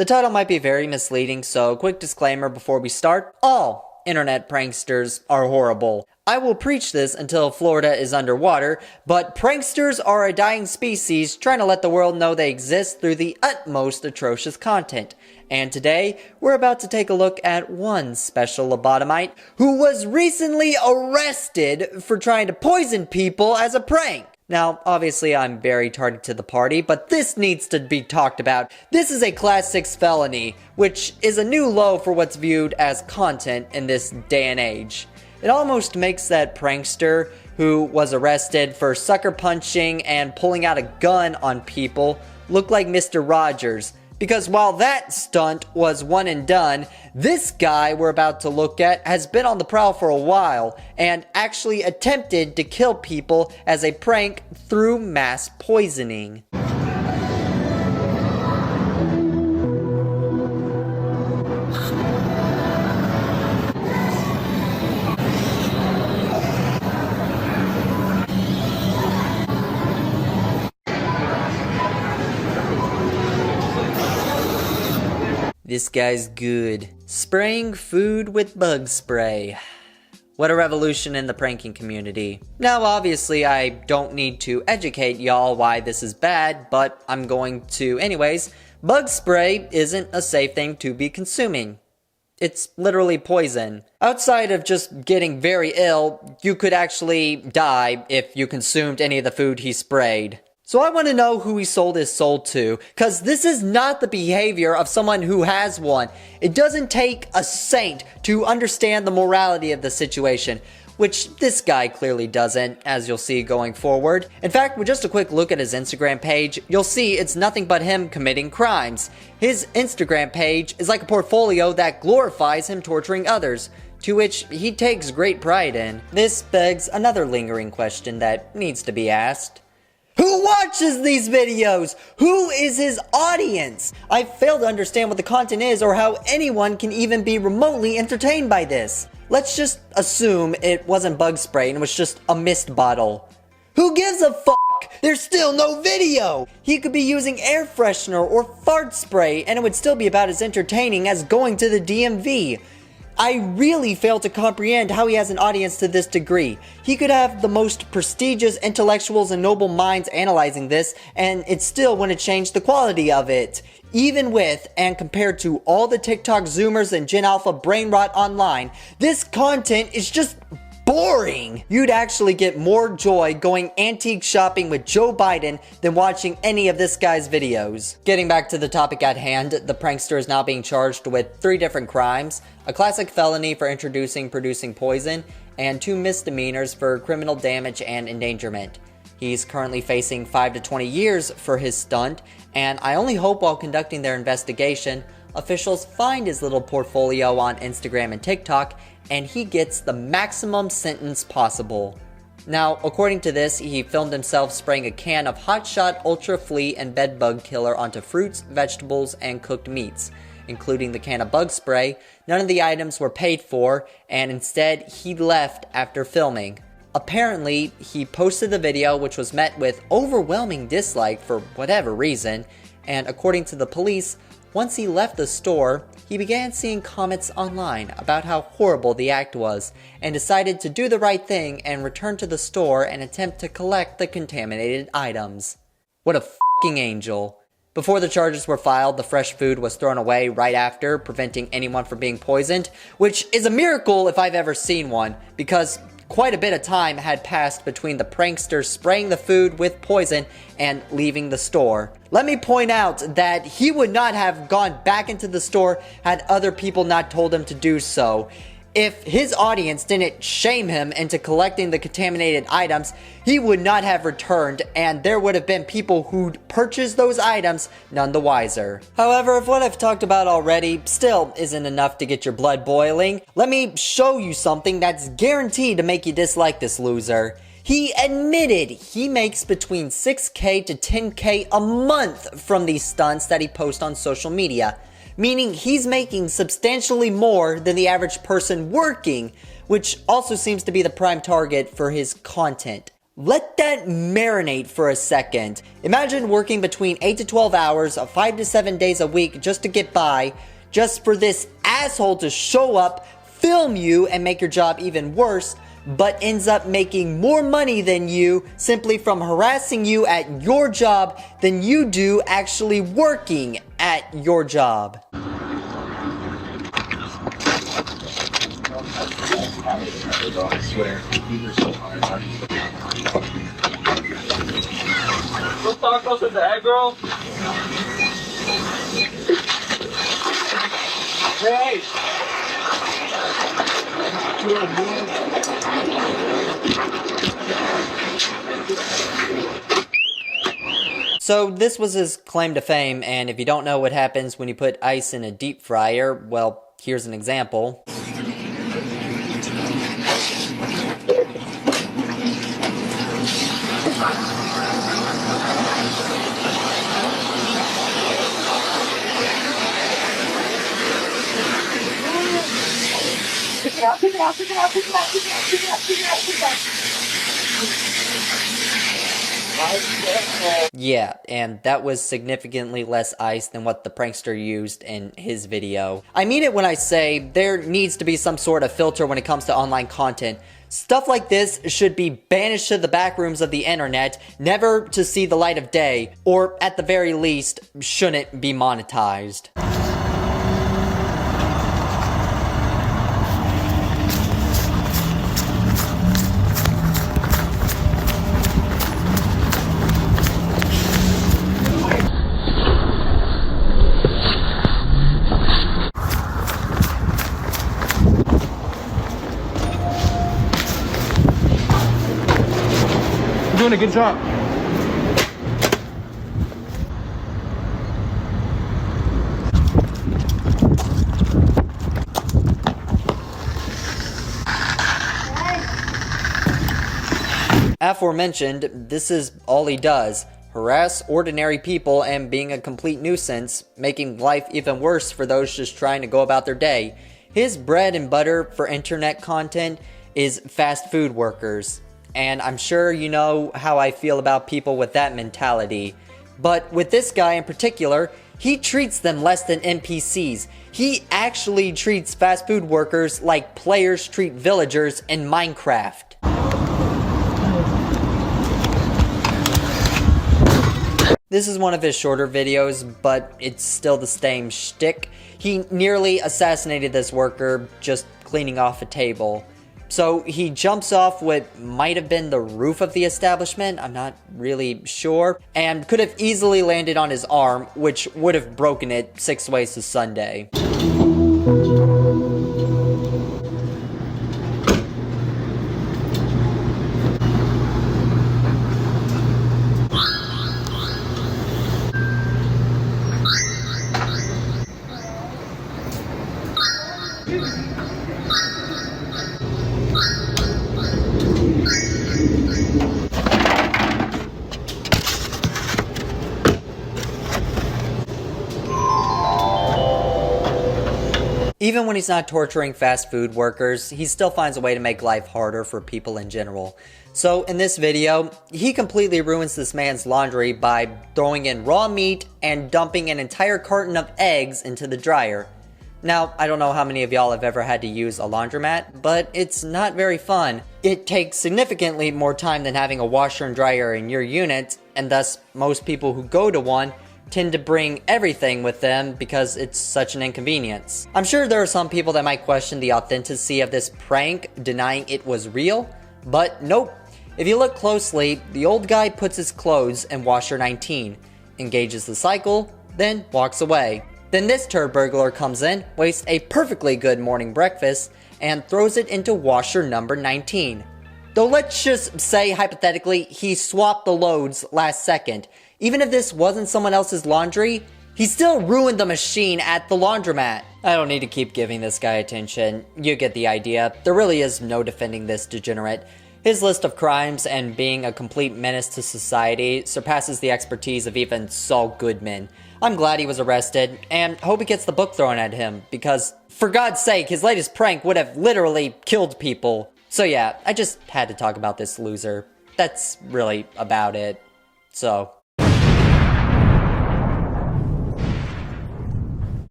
The title might be very misleading, so quick disclaimer before we start. All internet pranksters are horrible. I will preach this until Florida is underwater, but pranksters are a dying species trying to let the world know they exist through the utmost atrocious content. And today, we're about to take a look at one special lobotomite who was recently arrested for trying to poison people as a prank. Now, obviously I'm very tardy to the party, but this needs to be talked about. This is a Class 6 felony, which is a new low for what's viewed as content in this day and age. It almost makes that prankster who was arrested for sucker punching and pulling out a gun on people look like Mr. Rogers. Because while that stunt was one and done, this guy we're about to look at has been on the prowl for a while and actually attempted to kill people as a prank through mass poisoning. This guy's good. Spraying food with bug spray. What a revolution in the pranking community. Now obviously I don't need to educate y'all why this is bad, but I'm going to anyways. Bug spray isn't a safe thing to be consuming. It's literally poison. Outside of just getting very ill, you could actually die if you consumed any of the food he sprayed. So I want to know who he sold his soul to, cause this is not the behavior of someone who has one. It doesn't take a saint to understand the morality of the situation, which this guy clearly doesn't, as you'll see going forward. In fact, with just a quick look at his Instagram page, you'll see it's nothing but him committing crimes. His Instagram page is like a portfolio that glorifies him torturing others, to which he takes great pride in. This begs another lingering question that needs to be asked. Who watches these videos? Who is his audience? I fail to understand what the content is or how anyone can even be remotely entertained by this. Let's just assume it wasn't bug spray and it was just a mist bottle. Who gives a fuck? There's still no video! He could be using air freshener or fart spray and it would still be about as entertaining as going to the DMV. I really fail to comprehend how he has an audience to this degree. He could have the most prestigious intellectuals and noble minds analyzing this, and it still wouldn't change the quality of it. Even with, and compared to all the TikTok Zoomers and Gen Alpha brain rot online, this content is just boring. You'd actually get more joy going antique shopping with Joe Biden than watching any of this guy's videos. Getting back to the topic at hand, the prankster is now being charged with 3 different crimes, a classic felony for producing poison, and 2 misdemeanors for criminal damage and endangerment. He's currently facing 5 to 20 years for his stunt, and I only hope while conducting their investigation, officials find his little portfolio on Instagram and TikTok, and he gets the maximum sentence possible. Now, according to this, he filmed himself spraying a can of Hot Shot Ultra Flea and Bed Bug Killer onto fruits, vegetables, and cooked meats, including the can of bug spray. None of the items were paid for, and instead, he left after filming. Apparently, he posted the video, which was met with overwhelming dislike for whatever reason, and according to the police, once he left the store, he began seeing comments online about how horrible the act was, and decided to do the right thing and return to the store and attempt to collect the contaminated items. What a fucking angel. Before the charges were filed, the fresh food was thrown away right after, preventing anyone from being poisoned, which is a miracle if I've ever seen one, because quite a bit of time had passed between the prankster spraying the food with poison and leaving the store. Let me point out that he would not have gone back into the store had other people not told him to do so. If his audience didn't shame him into collecting the contaminated items, he would not have returned, and there would have been people who'd purchased those items none the wiser. However, if what I've talked about already still isn't enough to get your blood boiling, let me show you something that's guaranteed to make you dislike this loser. He admitted he makes between $6K to $10K a month from these stunts that he posts on social media. Meaning he's making substantially more than the average person working, which also seems to be the prime target for his content. Let that marinate for a second. Imagine working between 8 to 12 hours, 5 to 7 days a week just to get by, just for this asshole to show up, film you, and make your job even worse, but ends up making more money than you simply from harassing you at your job than you do actually working at your job. I swear. Those tacos with the egg roll? Hey! So this was his claim to fame, and if you don't know what happens when you put ice in a deep fryer, well, here's an example. Yeah, and that was significantly less ice than what the prankster used in his video. I mean it when I say there needs to be some sort of filter when it comes to online content. Stuff like this should be banished to the back rooms of the internet, never to see the light of day, or at the very least, shouldn't be monetized. Doing a good job. Aforementioned, this is all he does. Harass ordinary people and being a complete nuisance, making life even worse for those just trying to go about their day. His bread and butter for internet content is fast food workers. And I'm sure you know how I feel about people with that mentality. But with this guy in particular, he treats them less than NPCs. He actually treats fast food workers like players treat villagers in Minecraft. This is one of his shorter videos, but it's still the same shtick. He nearly assassinated this worker just cleaning off a table. So he jumps off what might have been the roof of the establishment, I'm not really sure, and could have easily landed on his arm, which would have broken it 6 ways to Sunday. Even when he's not torturing fast food workers, he still finds a way to make life harder for people in general. So in this video, he completely ruins this man's laundry by throwing in raw meat and dumping an entire carton of eggs into the dryer. Now, I don't know how many of y'all have ever had to use a laundromat, but it's not very fun. It takes significantly more time than having a washer and dryer in your unit, and thus most people who go to one tend to bring everything with them because it's such an inconvenience. I'm sure there are some people that might question the authenticity of this prank, denying it was real, but nope. If you look closely, the old guy puts his clothes in washer 19, engages the cycle, then walks away. Then this turd burglar comes in, wastes a perfectly good morning breakfast, and throws it into washer number 19. Though let's just say hypothetically he swapped the loads last second. Even if this wasn't someone else's laundry, he still ruined the machine at the laundromat. I don't need to keep giving this guy attention. You get the idea. There really is no defending this degenerate. His list of crimes and being a complete menace to society surpasses the expertise of even Saul Goodman. I'm glad he was arrested, and hope he gets the book thrown at him, because, for God's sake, his latest prank would have literally killed people. So yeah, I just had to talk about this loser. that's really about it. So,